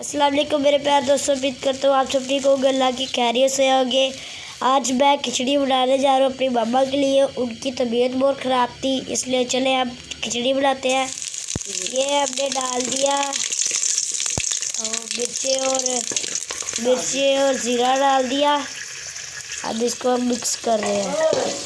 अस्सलाम वालेकुम मेरे प्यारे दोस्तों, उम्मीद करता हूँ आप सब ठीक होंगे, अल्लाह की खैरियत से होंगे। आज मैं खिचड़ी बनाने जा रहा हूँ अपनी मम्मा के लिए। उनकी तबीयत बहुत ख़राब थी, इसलिए चले हम खिचड़ी बनाते हैं। ये हमने डाल दिया मिर्ची और ज़ीरा डाल दिया। अब इसको हम मिक्स कर रहे हैं।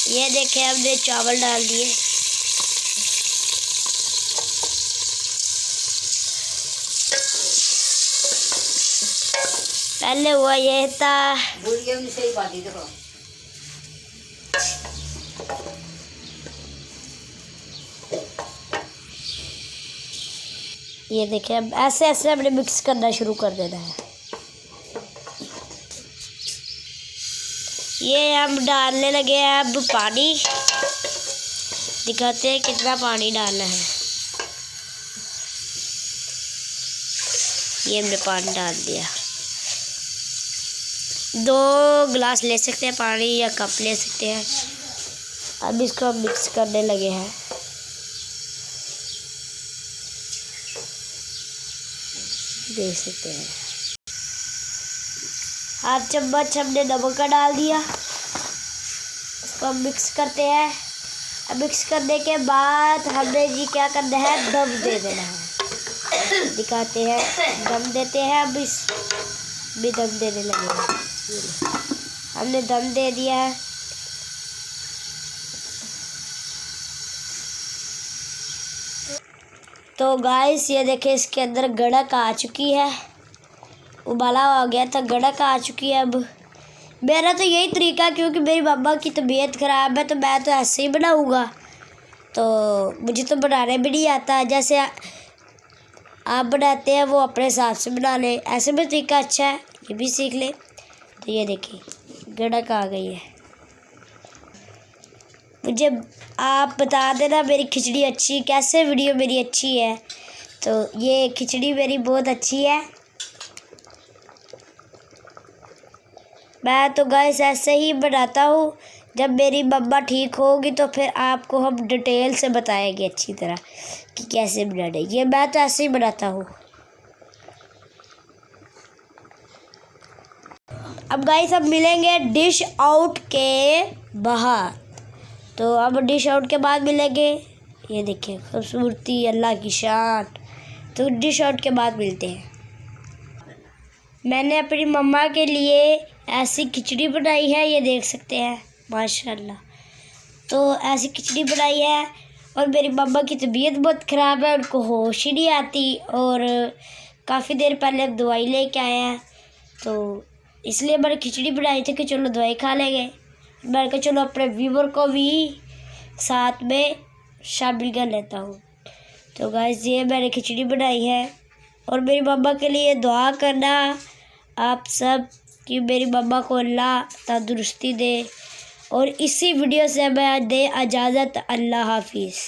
ये देखें हमने चावल डाल दिए। पहले हुआ ये था ये देखें, अब ऐसे ऐसे हमने मिक्स करना शुरू कर देना है। ये हम डालने लगे हैं अब पानी। दिखाते हैं कितना पानी डालना है। ये हमने पानी डाल दिया। 2 गिलास ले सकते हैं पानी या कप ले सकते हैं। अब इसको हम मिक्स करने लगे हैं। देख सकते हैं 1/2 चम्मच हमने नमक का डाल दिया। इसको हम मिक्स करते हैं। अब मिक्स करने के बाद हमने जी क्या करना है, दम दे देना है। दिखाते हैं, दम देते हैं। अब इस भी दम देने लगे हैं। हमने दम दे दिया है। तो गाइस ये देखें, इसके अंदर गड़क आ चुकी है। उबाला हो गया था, गड़क आ चुकी है। अब मेरा तो यही तरीका, क्योंकि मेरी मम्मा की तबीयत ख़राब है तो मैं तो ऐसे ही बनाऊँगा। तो मुझे तो बनाने भी नहीं आता। जैसे आप बनाते हैं वो अपने हिसाब से बना लें। ऐसे भी तरीका अच्छा है, ये भी सीख लें। तो ये देखिए गड़क आ गई है। मुझे आप बता देना मेरी खिचड़ी अच्छी कैसे, वीडियो मेरी अच्छी है। तो ये खिचड़ी मेरी बहुत अच्छी है। मैं तो गाइस ऐसे ही बनाता हूँ। जब मेरी मम्मा ठीक होगी तो फिर आपको हम डिटेल से बताएंगे अच्छी तरह कि कैसे बनाना है। ये मैं तो ऐसे ही बनाता हूँ। अब गाइस हम मिलेंगे डिश आउट के बाहर। तो अब डिश आउट के बाद मिलेंगे। ये देखिए खूबसूरती, अल्लाह की शान। तो डिश आउट के बाद मिलते हैं। मैंने अपनी मम्मा के लिए ऐसी खिचड़ी बनाई है, ये देख सकते हैं माशाल्लाह। तो ऐसी खिचड़ी बनाई है। और मेरी मम्मा की तबीयत बहुत ख़राब है, उनको होश ही नहीं आती। और काफ़ी देर पहले दवाई लेके आए हैं, तो इसलिए मैंने खिचड़ी बनाई थी कि चलो दवाई खा लेंगे। मैंने कहा चलो अपने व्यूवर को भी साथ में शामिल कर लेता हूँ। तो गाइस ये मैंने खिचड़ी बनाई है। और मेरी मम्मा के लिए दुआ करना आप सब कि मेरी मम्मा को अल्लाह तंदुरुस्ती दे। और इसी वीडियो से मैं दे इजाज़त। अल्लाह हाफिज़।